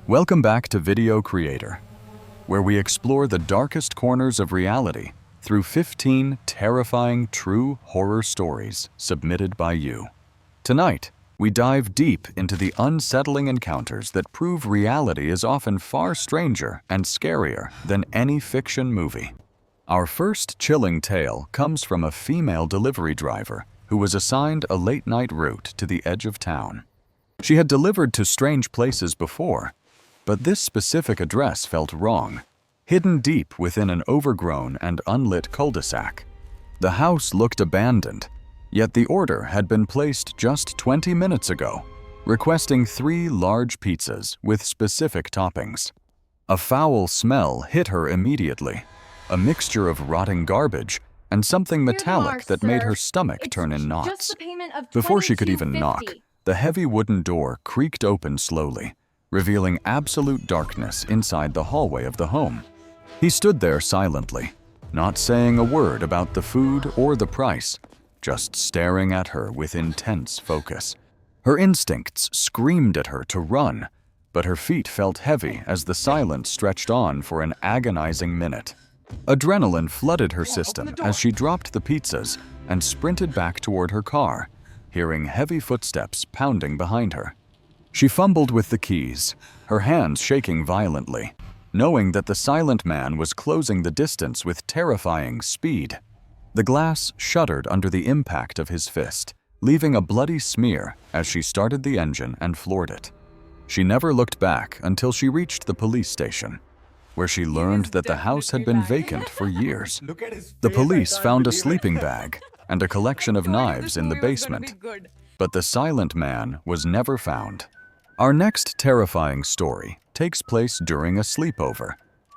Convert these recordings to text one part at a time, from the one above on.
Welcome back to Video Creator, where we explore the darkest corners of reality through 15 terrifying true horror stories submitted by you. Tonight, we dive deep into the unsettling encounters that prove reality is often far stranger and scarier than any fiction movie. Our first chilling tale comes from a female delivery driver who was assigned a late-night route to the edge of town. She had delivered to strange places before, but this specific address felt wrong, hidden deep within an overgrown and unlit cul-de-sac. The house looked abandoned, yet the order had been placed just 20 minutes ago, requesting 3 large pizzas with specific toppings. A foul smell hit her immediately, a mixture of rotting garbage and something metallic that made her stomach turn in knots. Before she could even knock, the heavy wooden door creaked open slowly, revealing absolute darkness inside the hallway of the home. He stood there silently, not saying a word about the food or the price, just staring at her with intense focus. Her instincts screamed at her to run, but her feet felt heavy as the silence stretched on for an agonizing minute. Adrenaline flooded her system as she dropped the pizzas and sprinted back toward her car, hearing heavy footsteps pounding behind her. She fumbled with the keys, her hands shaking violently, knowing that the silent man was closing the distance with terrifying speed. The glass shuddered under the impact of his fist, leaving a bloody smear as she started the engine and floored it. She never looked back until she reached the police station, where she learned that the house had been vacant for years. The police found a sleeping bag and a collection of knives in the basement, but the silent man was never found. Our next terrifying story takes place during a sleepover,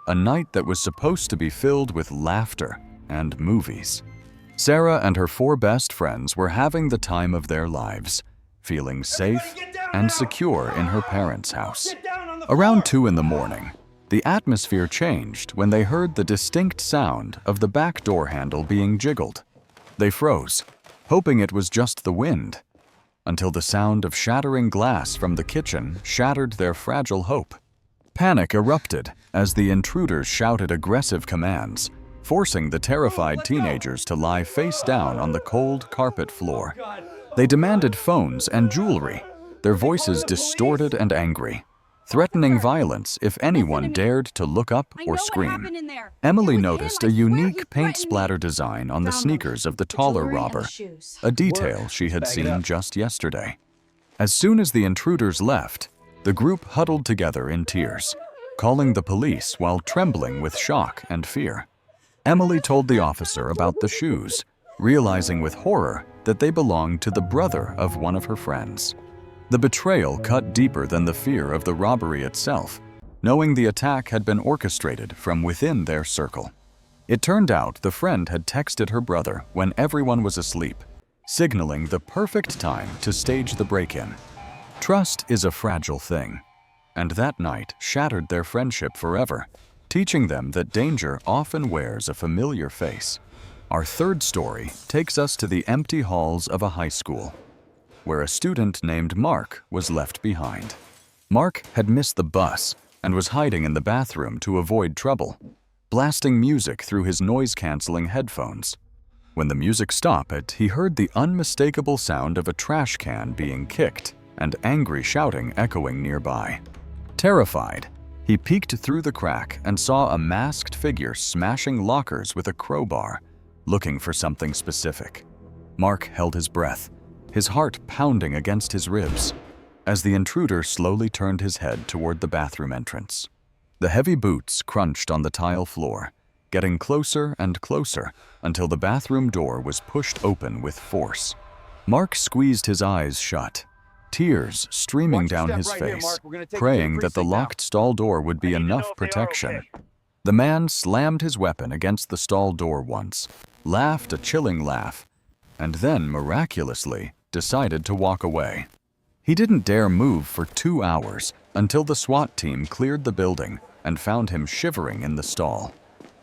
a night that was supposed to be filled with laughter and movies. Sarah and her 4 best friends were having the time of their lives, feeling safe and secure in her parents' house. Around 2 in the morning, the atmosphere changed when they heard the distinct sound of the back door handle being jiggled. They froze, hoping it was just the wind, until the sound of shattering glass from the kitchen shattered their fragile hope. Panic erupted as the intruders shouted aggressive commands, forcing the terrified teenagers to lie face down on the cold carpet floor. They demanded phones and jewelry, their voices distorted and angry, threatening violence if anyone dared to look up or scream. Emily noticed a unique paint splatter design on the sneakers of the taller robber, a detail she had seen just yesterday. As soon as the intruders left, the group huddled together in tears, calling the police while trembling with shock and fear. Emily told the officer about the shoes, realizing with horror that they belonged to the brother of one of her friends. The betrayal cut deeper than the fear of the robbery itself, knowing the attack had been orchestrated from within their circle. It turned out the friend had texted her brother when everyone was asleep, signaling the perfect time to stage the break-in. Trust is a fragile thing, and that night shattered their friendship forever, teaching them that danger often wears a familiar face. Our third story takes us to the empty halls of a high school, where a student named Mark was left behind. Mark had missed the bus and was hiding in the bathroom to avoid trouble, blasting music through his noise-canceling headphones. When the music stopped, he heard the unmistakable sound of a trash can being kicked and angry shouting echoing nearby. Terrified, he peeked through the crack and saw a masked figure smashing lockers with a crowbar, looking for something specific. Mark held his breath, his heart pounding against his ribs, as the intruder slowly turned his head toward the bathroom entrance. The heavy boots crunched on the tile floor, getting closer and closer until the bathroom door was pushed open with force. Mark squeezed his eyes shut, tears streaming down his face, praying that the locked stall door would be enough protection. The man slammed his weapon against the stall door once, laughed a chilling laugh, and then, miraculously, decided to walk away. He didn't dare move for 2 hours until the SWAT team cleared the building and found him shivering in the stall.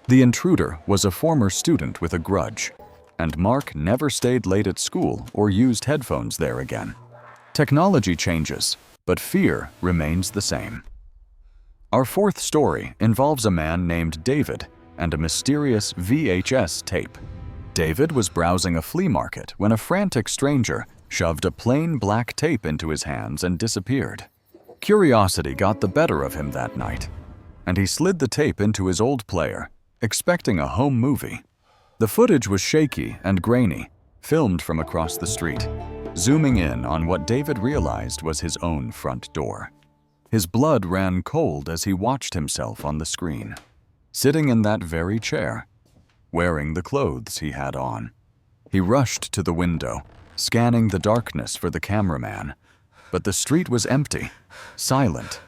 The intruder was a former student with a grudge, and Mark never stayed late at school or used headphones there again. Technology changes, but fear remains the same. Our fourth story involves a man named David and a mysterious VHS tape. David was browsing a flea market when a frantic stranger shoved a plain black tape into his hands and disappeared. Curiosity got the better of him that night, and he slid the tape into his old player, expecting a home movie. The footage was shaky and grainy, filmed from across the street, zooming in on what David realized was his own front door. His blood ran cold as he watched himself on the screen, sitting in that very chair, wearing the clothes he had on. He rushed to the window, scanning the darkness for the cameraman, but the street was empty, silent,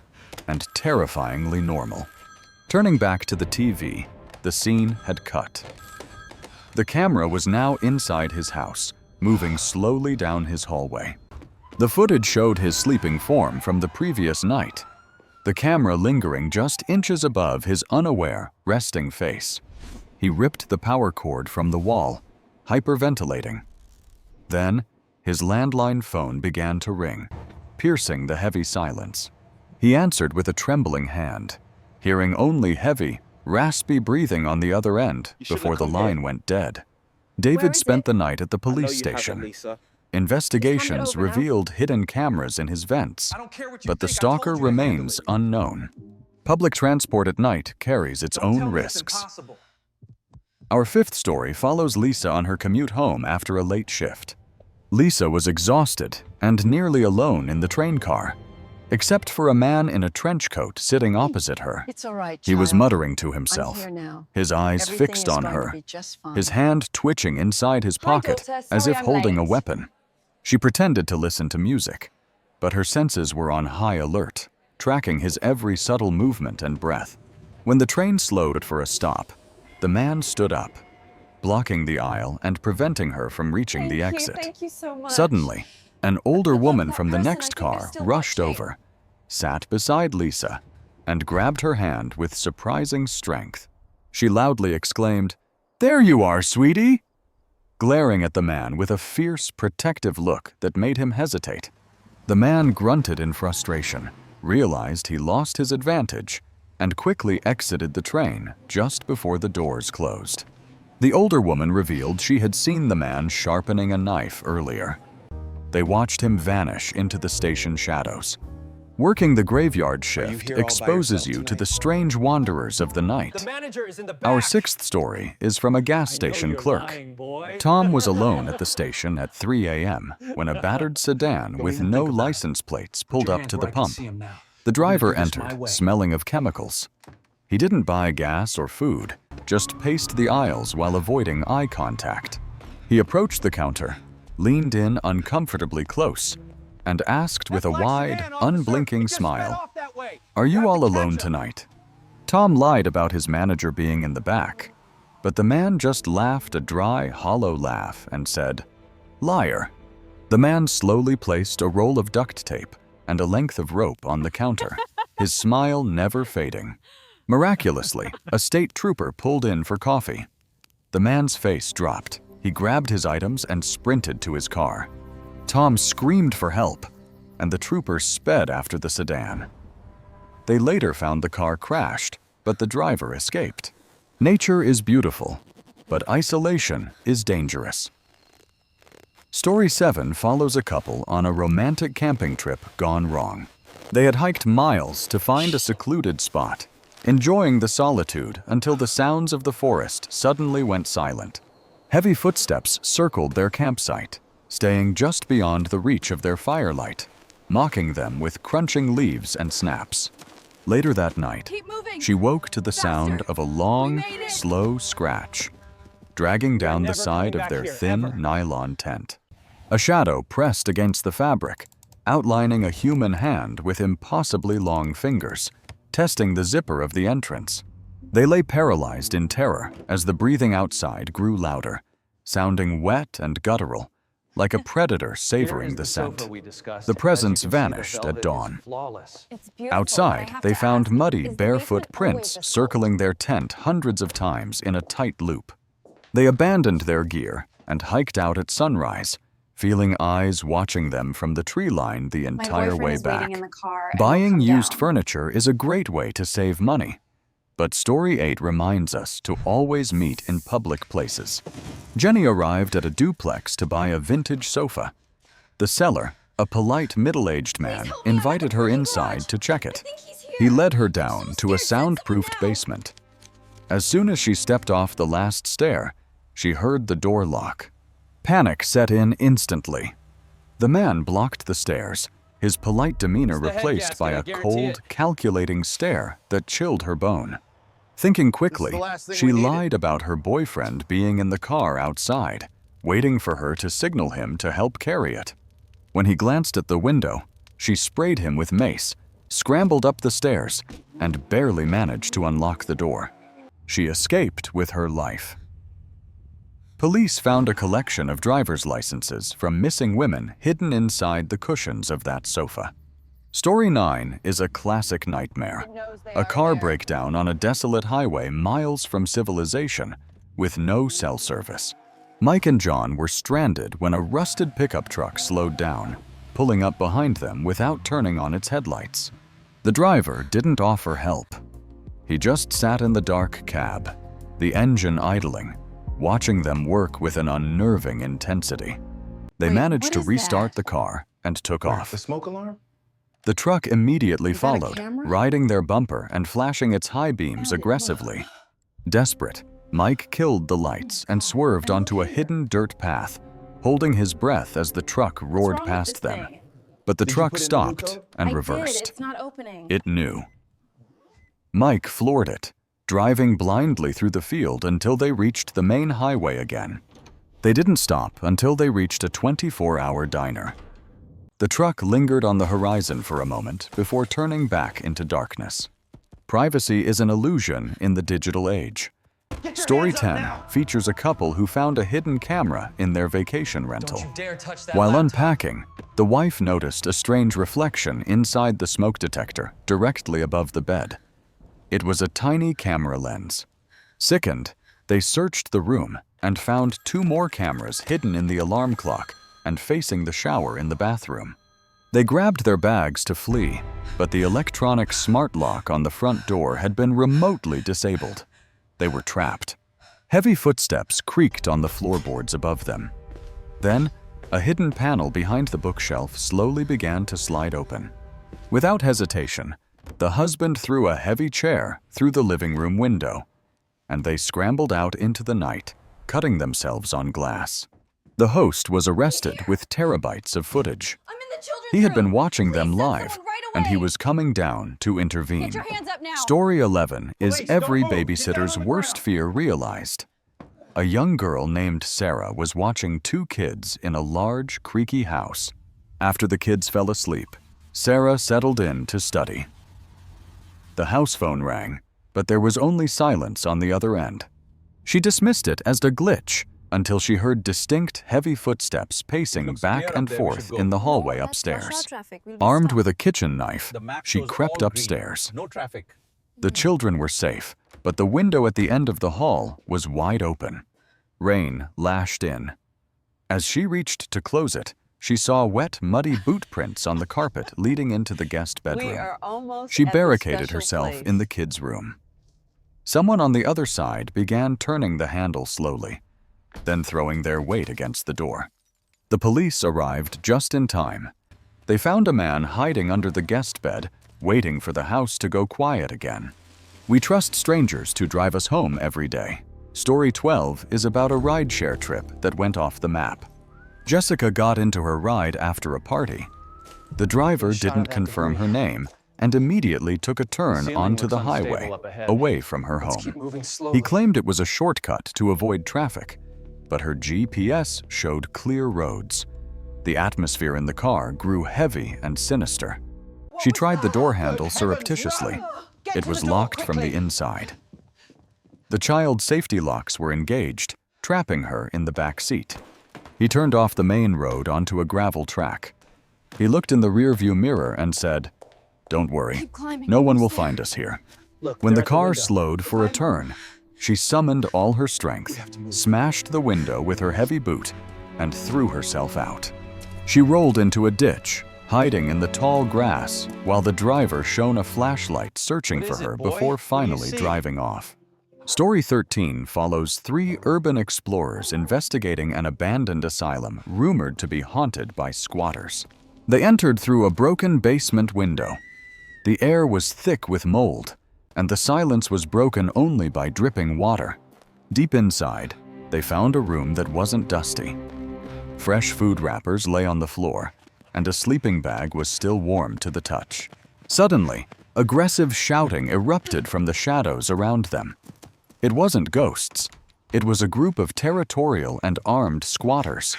and terrifyingly normal. Turning back to the TV, the scene had cut. The camera was now inside his house, moving slowly down his hallway. The footage showed his sleeping form from the previous night, the camera lingering just inches above his unaware, resting face. He ripped the power cord from the wall, hyperventilating. Then, his landline phone began to ring, piercing the heavy silence. He answered with a trembling hand, hearing only heavy, raspy breathing on the other end before the line went dead. David spent the night at the police station. Investigations revealed hidden cameras in his vents, but the stalker remains unknown. Public transport at night carries its own risks. Our fifth story follows Lisa on her commute home after a late shift. Lisa was exhausted and nearly alone in the train car, except for a man in a trench coat sitting opposite her. It's all right, He was child. muttering to himself, I'm here now. his eyes Everything fixed is on going to her, be just fine. his hand twitching inside his pocket daughter. as Sorry if I'm holding a late. weapon. She pretended to listen to music, but her senses were on high alert, tracking his every subtle movement and breath. When the train slowed for a stop, the man stood up, blocking the aisle and preventing her from reaching the exit. Thank you so much. Suddenly, an older woman from the person. next I think they're car still rushed watching. over, sat beside Lisa, and grabbed her hand with surprising strength. She loudly exclaimed, "There you are, sweetie!" glaring at the man with a fierce, protective look that made him hesitate. The man grunted in frustration, realized he lost his advantage, and quickly exited the train just before the doors closed. The older woman revealed she had seen the man sharpening a knife earlier. They watched him vanish into the station shadows. Working the graveyard shift here all by exposes yourself you to tonight? the strange wanderers of the night. The manager is in the back. Our sixth story is from a gas station clerk. Tom was alone at the station at 3 a.m. when a battered sedan with no license plates pulled up to the pump. The driver entered, smelling of chemicals. He didn't buy gas or food, just paced the aisles while avoiding eye contact. He approached the counter, leaned in uncomfortably close, and asked with a wide, unblinking smile, "Are you all alone tonight?" Tom lied about his manager being in the back, but the man just laughed a dry, hollow laugh and said, "Liar." The man slowly placed a roll of duct tape and a length of rope on the counter, his smile never fading. Miraculously, a state trooper pulled in for coffee. The man's face dropped. He grabbed his items and sprinted to his car. Tom screamed for help, and the trooper sped after the sedan. They later found the car crashed, but the driver escaped. Nature is beautiful, but isolation is dangerous. Story 7 follows a couple on a romantic camping trip gone wrong. They had hiked miles to find a secluded spot, enjoying the solitude until the sounds of the forest suddenly went silent. Heavy footsteps circled their campsite, staying just beyond the reach of their firelight, mocking them with crunching leaves and snaps. Later that night, Keep moving. she woke to the sound of a long, slow scratch, dragging down the never side coming of their back here, thin ever. nylon tent. A shadow pressed against the fabric, outlining a human hand with impossibly long fingers, testing the zipper of the entrance. They lay paralyzed in terror as the breathing outside grew louder, sounding wet and guttural, like a predator savoring the scent. The presence vanished at dawn. It's beautiful. I Outside, have they to found ask, muddy, is the barefoot basement prints always a circling their tent hundreds of times in a tight loop. They abandoned their gear and hiked out at sunrise, feeling eyes watching them from the tree line the entire way back. Waiting in the car and Buying will come used down. furniture is a great way to save money. But Story 8 reminds us to always meet in public places. Jenny arrived at a duplex to buy a vintage sofa. The seller, a polite middle-aged man, invited her inside to check it. He led her down to a soundproofed basement. As soon as she stepped off the last stair, she heard the door lock. Panic set in instantly. The man blocked the stairs, his polite demeanor replaced by a cold, calculating stare that chilled her bone. Thinking quickly, she lied about her boyfriend being in the car outside, waiting for her to signal him to help carry it. When he glanced at the window, she sprayed him with mace, scrambled up the stairs, and barely managed to unlock the door. She escaped with her life. Police found a collection of driver's licenses from missing women hidden inside the cushions of that sofa. Story 9 is a classic nightmare. A car breakdown on a desolate highway miles from civilization with no cell service. Mike and John were stranded when a rusted pickup truck slowed down, pulling up behind them without turning on its headlights. The driver didn't offer help. He just sat in the dark cab, the engine idling, watching them work with an unnerving intensity. They managed to restart the car and took off. The smoke alarm? The truck immediately Is that a followed, camera? riding their bumper and flashing its high beams aggressively. Desperate, Mike killed the lights and swerved onto a hidden dirt path, holding his breath as the truck roared wrong with past this them. thing? But the Did you truck put in the new stopped code? and I reversed. did. It's not opening. It knew. Mike floored it, driving blindly through the field until they reached the main highway again. They didn't stop until they reached a 24-hour diner. The truck lingered on the horizon for a moment before turning back into darkness. Privacy is an illusion in the digital age. Story 10 features a couple who found a hidden camera in their vacation rental. While unpacking, the wife noticed a strange reflection inside the smoke detector directly above the bed. It was a tiny camera lens. Sickened, they searched the room and found 2 more cameras hidden in the alarm clock and facing the shower in the bathroom. They grabbed their bags to flee, but the electronic smart lock on the front door had been remotely disabled. They were trapped. Heavy footsteps creaked on the floorboards above them. Then, a hidden panel behind the bookshelf slowly began to slide open. Without hesitation, the husband threw a heavy chair through the living room window, and they scrambled out into the night, cutting themselves on glass. The host was arrested with terabytes of footage. I'm in the children's He had been room. watching them Please send live, someone right and he away. was coming down to intervene. Get your hands up now. Story 11 is Wait, don't every move. Get down babysitter's on the worst ground. fear realized. A young girl named Sarah was watching 2 kids in a large, creaky house. After the kids fell asleep, Sarah settled in to study. The house phone rang, but there was only silence on the other end. She dismissed it as a glitch until she heard distinct, heavy footsteps pacing looks back clear and up there, we forth should go. in the hallway No, that's rush hour upstairs. traffic. We'll be Armed stopped. with a kitchen knife, The map she shows crept all green. upstairs. No traffic. The children were safe, but the window at the end of the hall was wide open. Rain lashed in. As she reached to close it, she saw wet, muddy boot prints on the carpet leading into the guest We bedroom. are almost She at the barricaded special herself place. in the kids' room. Someone on the other side began turning the handle slowly, then throwing their weight against the door. The police arrived just in time. They found a man hiding under the guest bed, waiting for the house to go quiet again. We trust strangers to drive us home every day. Story 12 is about a rideshare trip that went off the map. Jessica got into her ride after a party. The driver didn't confirm her name and immediately took a turn Ceiling onto looks the unstable highway, up ahead. away from her Let's keep home. moving slowly. He claimed it was a shortcut to avoid traffic, but her GPS showed clear roads. The atmosphere in the car grew heavy and sinister. She tried the door handle surreptitiously. It was locked from the inside. The child's safety locks were engaged, trapping her in the back seat. He turned off the main road onto a gravel track. He looked in the rearview mirror and said, "Don't worry, Keep climbing. no one will find us here." Look, When they're the at car window. slowed for a turn, she summoned all her strength, smashed the window with her heavy boot, and threw herself out. She rolled into a ditch, hiding in the tall grass, while the driver shone a flashlight searching for her before finally driving off. Story 13 follows 3 urban explorers investigating an abandoned asylum rumored to be haunted by squatters. They entered through a broken basement window. The air was thick with mold, and the silence was broken only by dripping water. Deep inside, they found a room that wasn't dusty. Fresh food wrappers lay on the floor, and a sleeping bag was still warm to the touch. Suddenly, aggressive shouting erupted from the shadows around them. It wasn't ghosts. It was a group of territorial and armed squatters.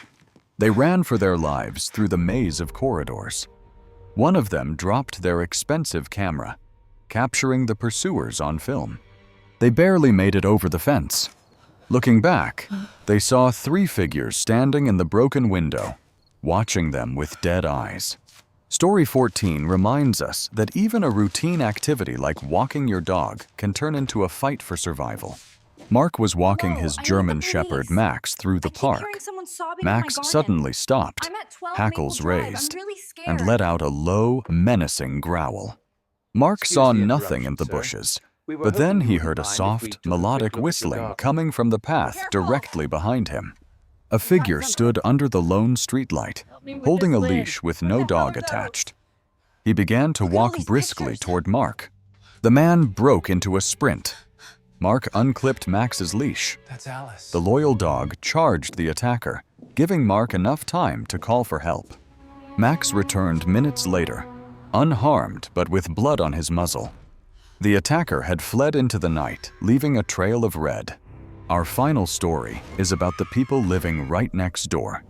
They ran for their lives through the maze of corridors. One of them dropped their expensive camera, capturing the pursuers on film. They barely made it over the fence. Looking back, they saw 3 figures standing in the broken window, watching them with dead eyes. Story 14 reminds us that even a routine activity like walking your dog can turn into a fight for survival. Mark was walking his German Shepherd Max through the park. Max suddenly stopped, hackles raised, and let out a low, menacing growl. Mark saw nothing in the bushes, but then he heard a soft, melodic whistling coming from the path directly behind him. A figure stood under the lone streetlight, holding a leash with no dog attached. He began to walk briskly toward Mark. The man broke into a sprint. Mark unclipped Max's leash. That's Alice. The loyal dog charged the attacker, giving Mark enough time to call for help. Max returned minutes later, unharmed but with blood on his muzzle. The attacker had fled into the night, leaving a trail of red. Our final story is about the people living right next door.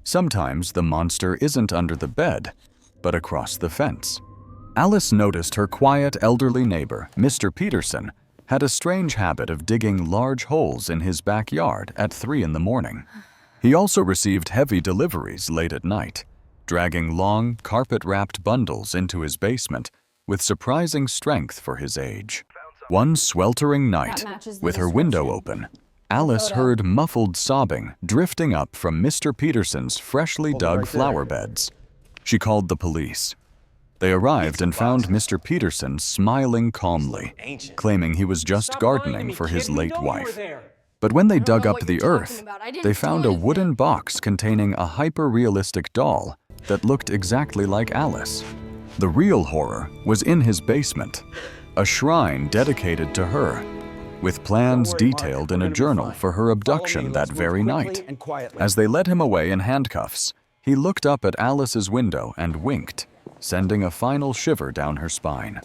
Sometimes the monster isn't under the bed, but across the fence. Alice noticed her quiet elderly neighbor, Mr. Peterson, had a strange habit of digging large holes in his backyard at 3 in the morning. He also received heavy deliveries late at night, dragging long, carpet-wrapped bundles into his basement with surprising strength for his age. One sweltering night, with her window open, Alice heard muffled sobbing drifting up from Mr. Peterson's freshly dug flower beds. She called the police. They arrived and found Mr. Peterson smiling calmly, claiming he was just gardening for his late wife. But when they dug up the earth, they found a wooden box containing a hyper-realistic doll that looked exactly like Alice. The real horror was in his basement, a shrine dedicated to her, with plans detailed in a journal for her abduction that very night. As they led him away in handcuffs, he looked up at Alice's window and winked, sending a final shiver down her spine.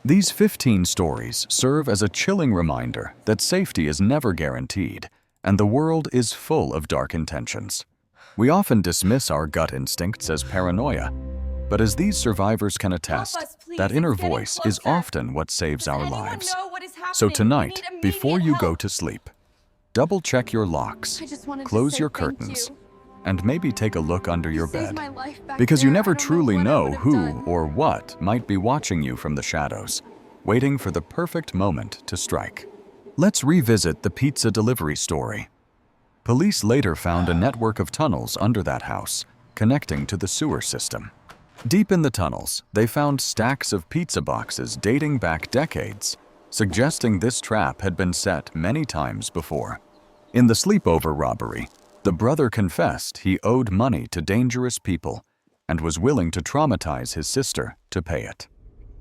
These 15 stories serve as a chilling reminder that safety is never guaranteed, and the world is full of dark intentions. We often dismiss our gut instincts as paranoia, but as these survivors can attest, that inner voice is often what saves our lives. So tonight, before you go to sleep, double-check your locks, close your curtains, and maybe take a look under your bed, because you never truly know who or what might be watching you from the shadows, waiting for the perfect moment to strike. Let's revisit the pizza delivery story. Police later found a network of tunnels under that house, connecting to the sewer system. Deep in the tunnels, they found stacks of pizza boxes dating back decades, suggesting this trap had been set many times before. In the sleepover robbery, the brother confessed he owed money to dangerous people and was willing to traumatize his sister to pay it.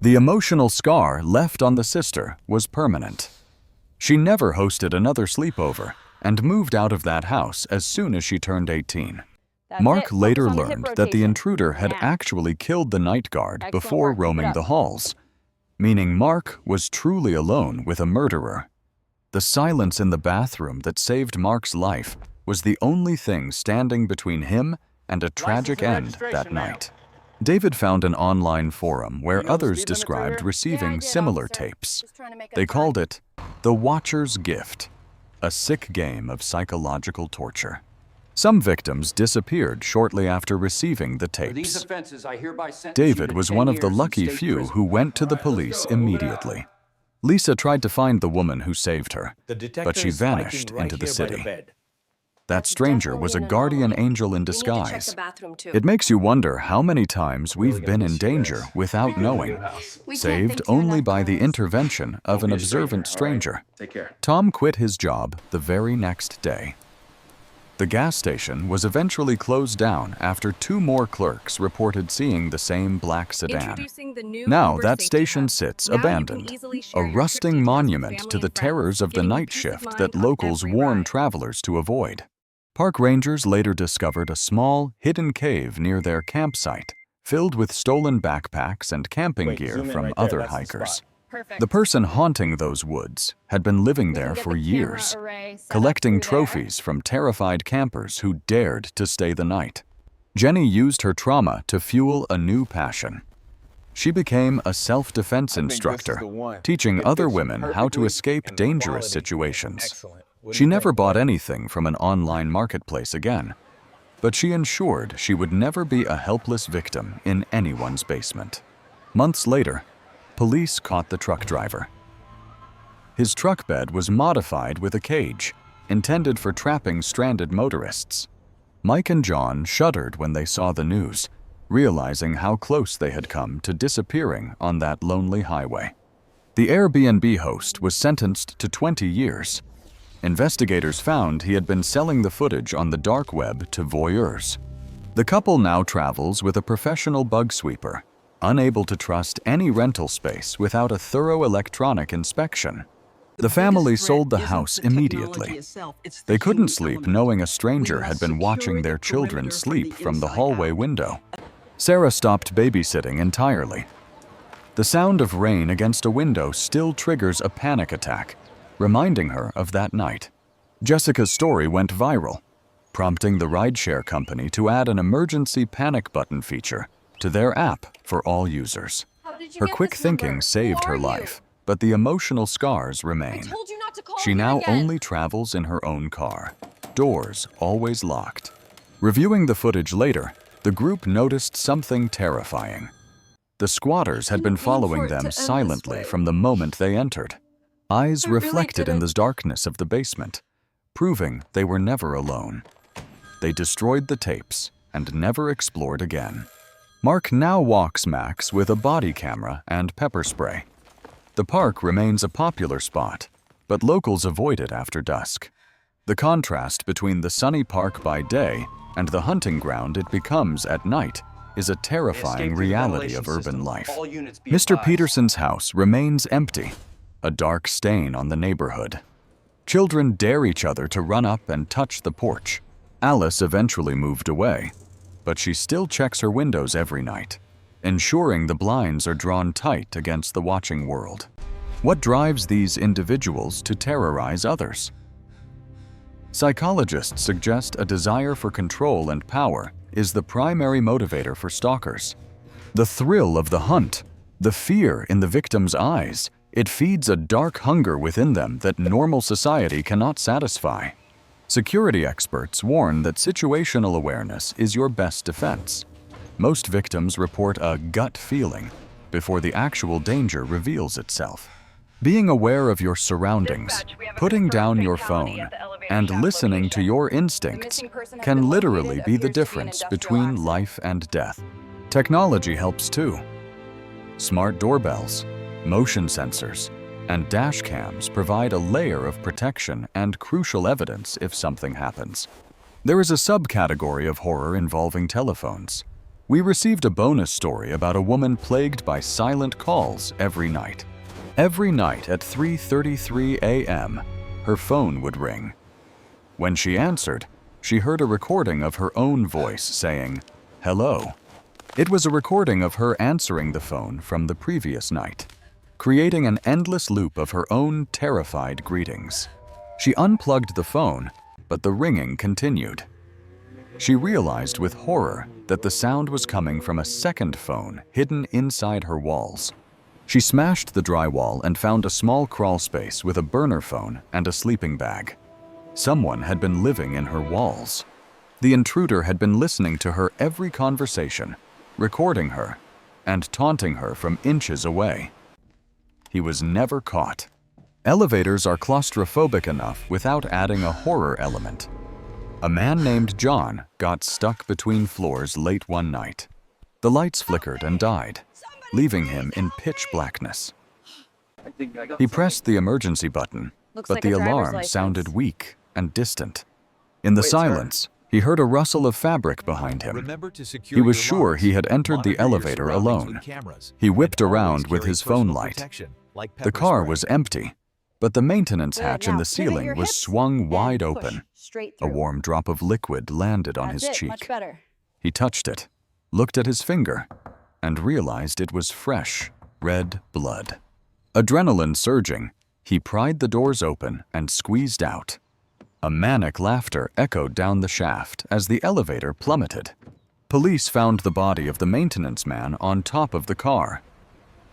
The emotional scar left on the sister was permanent. She never hosted another sleepover and moved out of that house as soon as she turned 18. Mark later learned that the intruder had actually killed the night guard before roaming the halls, meaning Mark was truly alone with a murderer. The silence in the bathroom that saved Mark's life was the only thing standing between him and a tragic end that night. David found an online forum where others described receiving similar tapes. They called it The Watcher's Gift, a sick game of psychological torture. Some victims disappeared shortly after receiving the tapes. David was one of the lucky few who went to the police immediately. Lisa tried to find the woman who saved her, but she vanished into the city. That stranger was a guardian angel in disguise. bathroom too. It makes you wonder how many times we've been in danger without knowing, saved only by the intervention of an observant stranger. Take care. Tom quit his job the very next day. The gas station was eventually closed down after 2 more clerks reported seeing the same black sedan. Now that station sits abandoned, a rusting monument to the terrors of the night shift that locals warn travelers to avoid. Park rangers later discovered a small, hidden cave near their campsite, filled with stolen backpacks and camping gear from other hikers. The person haunting those woods had been living there for years, collecting trophies from terrified campers who dared to stay the night. Jenny used her trauma to fuel a new passion. She became a self-defense instructor, teaching other women how to escape dangerous situations. She never bought anything from an online marketplace again, but she ensured she would never be a helpless victim in anyone's basement. Months later, police caught the truck driver. His truck bed was modified with a cage, intended for trapping stranded motorists. Mike and John shuddered when they saw the news, realizing how close they had come to disappearing on that lonely highway. The Airbnb host was sentenced to 20 years. Investigators found he had been selling the footage on the dark web to voyeurs. The couple now travels with a professional bug sweeper, unable to trust any rental space without a thorough electronic inspection. The family sold the house immediately. They couldn't sleep knowing a stranger had been watching their children sleep from the hallway window. Sarah stopped babysitting entirely. The sound of rain against a window still triggers a panic attack, reminding her of that night. Jessica's story went viral, prompting the rideshare company to add an emergency panic button feature to their app for all users. Her quick thinking saved her life, but the emotional scars remain. She now only travels in her own car, doors always locked. Reviewing the footage later, the group noticed something terrifying. The squatters had been following them silently from the moment they entered. Eyes reflected in the darkness of the basement, proving they were never alone. They destroyed the tapes and never explored again. Mark now walks Max with a body camera and pepper spray. The park remains a popular spot, but locals avoid it after dusk. The contrast between the sunny park by day and the hunting ground it becomes at night is a terrifying reality of urban life. Mr. Peterson's house remains empty, a dark stain on the neighborhood. Children dare each other to run up and touch the porch. Alice eventually moved away, but she still checks her windows every night, ensuring the blinds are drawn tight against the watching world. What drives these individuals to terrorize others? Psychologists suggest a desire for control and power is the primary motivator for stalkers. The thrill of the hunt, the fear in the victim's eyes, it feeds a dark hunger within them that normal society cannot satisfy. Security experts warn that situational awareness is your best defense. Most victims report a gut feeling before the actual danger reveals itself. Being aware of your surroundings, putting down your phone, and listening to your instincts can literally be the difference between life and death. Technology helps too. Smart doorbells, motion sensors, and dash cams provide a layer of protection and crucial evidence if something happens. There is a subcategory of horror involving telephones. We received a bonus story about a woman plagued by silent calls every night. Every night at 3:33 a.m., her phone would ring. When she answered, she heard a recording of her own voice saying, "Hello." It was a recording of her answering the phone from the previous night, creating an endless loop of her own terrified greetings. She unplugged the phone, but the ringing continued. She realized with horror that the sound was coming from a second phone hidden inside her walls. She smashed the drywall and found a small crawl space with a burner phone and a sleeping bag. Someone had been living in her walls. The intruder had been listening to her every conversation, recording her, and taunting her from inches away. He was never caught. Elevators are claustrophobic enough without adding a horror element. A man named John got stuck between floors late one night. The lights flickered and died, leaving him in pitch blackness. He pressed the emergency button, but the alarm sounded weak and distant. In the silence, he heard a rustle of fabric behind him. He was sure he had entered the elevator alone. He whipped around with his phone light. The car was empty, but the maintenance hatch in the ceiling was swung wide open. A warm drop of liquid landed on his cheek. He touched it, looked at his finger, and realized it was fresh, red blood. Adrenaline surging, he pried the doors open and squeezed out. A manic laughter echoed down the shaft as the elevator plummeted. Police found the body of the maintenance man on top of the car.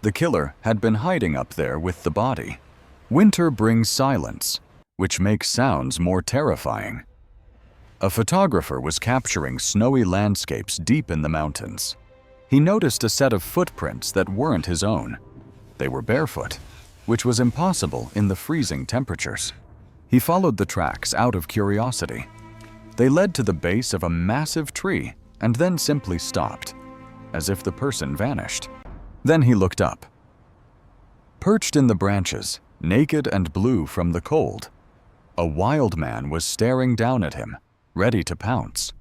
The killer had been hiding up there with the body. Winter brings silence, which makes sounds more terrifying. A photographer was capturing snowy landscapes deep in the mountains. He noticed a set of footprints that weren't his own. They were barefoot, which was impossible in the freezing temperatures. He followed the tracks out of curiosity. They led to the base of a massive tree and then simply stopped, as if the person vanished. Then he looked up. Perched in the branches, naked and blue from the cold, a wild man was staring down at him, ready to pounce.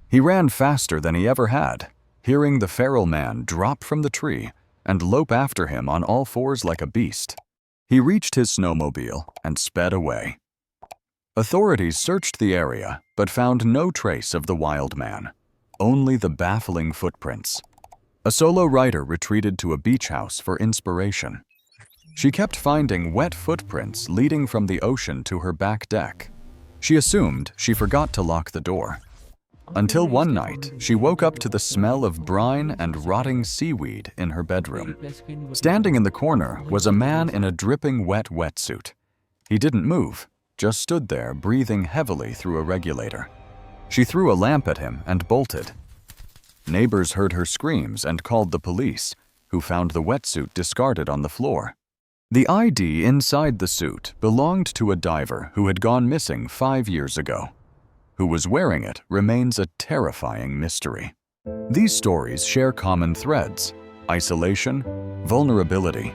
He ran faster than he ever had, hearing the feral man drop from the tree and lope after him on all fours like a beast. He reached his snowmobile and sped away. Authorities searched the area but found no trace of the wild man, only the baffling footprints. A solo rider retreated to a beach house for inspiration. She kept finding wet footprints leading from the ocean to her back deck. She assumed she forgot to lock the door. Until one night, she woke up to the smell of brine and rotting seaweed in her bedroom. Standing in the corner was a man in a dripping wet wetsuit. He didn't move, just stood there breathing heavily through a regulator. She threw a lamp at him and bolted. Neighbors heard her screams and called the police, who found the wetsuit discarded on the floor. The ID inside the suit belonged to a diver who had gone missing 5 years ago. Who was wearing it remains a terrifying mystery. These stories share common threads: isolation, vulnerability,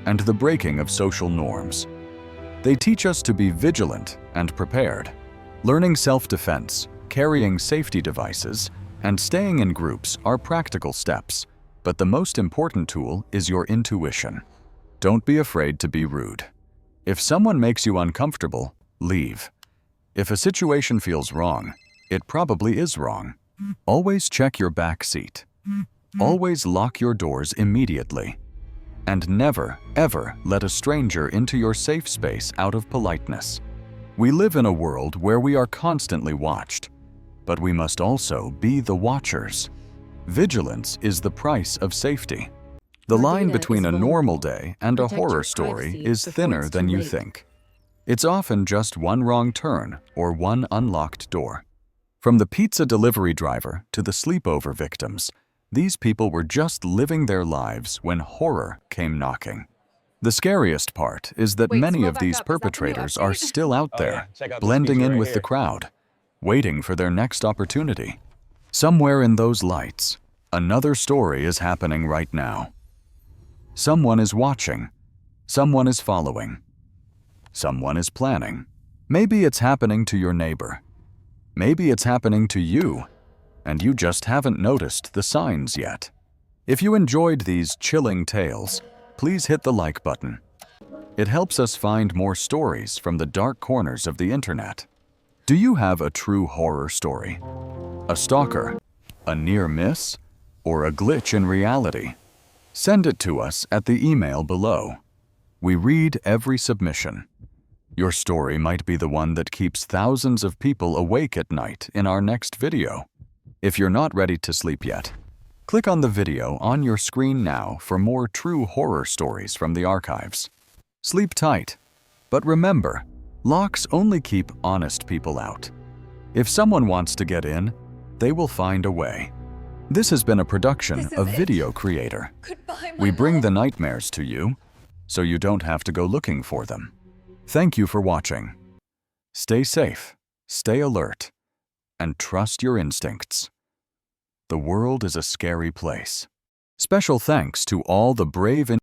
and the breaking of social norms. They teach us to be vigilant and prepared. Learning self-defense, carrying safety devices, and staying in groups are practical steps, but the most important tool is your intuition. Don't be afraid to be rude. If someone makes you uncomfortable, leave. If a situation feels wrong, it probably is wrong. Always check your back seat. Always lock your doors immediately. And never, ever let a stranger into your safe space out of politeness. We live in a world where we are constantly watched, but we must also be the watchers. Vigilance is the price of safety. The line between a normal day and a horror story is thinner than you think. It's often just one wrong turn or one unlocked door. From the pizza delivery driver to the sleepover victims, these people were just living their lives when horror came knocking. The scariest part is that many of these perpetrators are still out there, blending in with the crowd, waiting for their next opportunity. Somewhere in those lights, another story is happening right now. Someone is watching. Someone is following. Someone is planning. Maybe it's happening to your neighbor. Maybe it's happening to you, and you just haven't noticed the signs yet. If you enjoyed these chilling tales, please hit the like button. It helps us find more stories from the dark corners of the internet. Do you have a true horror story? A stalker? A near miss? Or a glitch in reality? Send it to us at the email below. We read every submission. Your story might be the one that keeps thousands of people awake at night in our next video. If you're not ready to sleep yet, click on the video on your screen now for more true horror stories from the archives. Sleep tight, but remember, locks only keep honest people out. If someone wants to get in, they will find a way. This has been a production of Video Creator. We bring the nightmares to you, so you don't have to go looking for them. Thank you for watching. Stay safe, stay alert, and trust your instincts. The world is a scary place. Special thanks to all the brave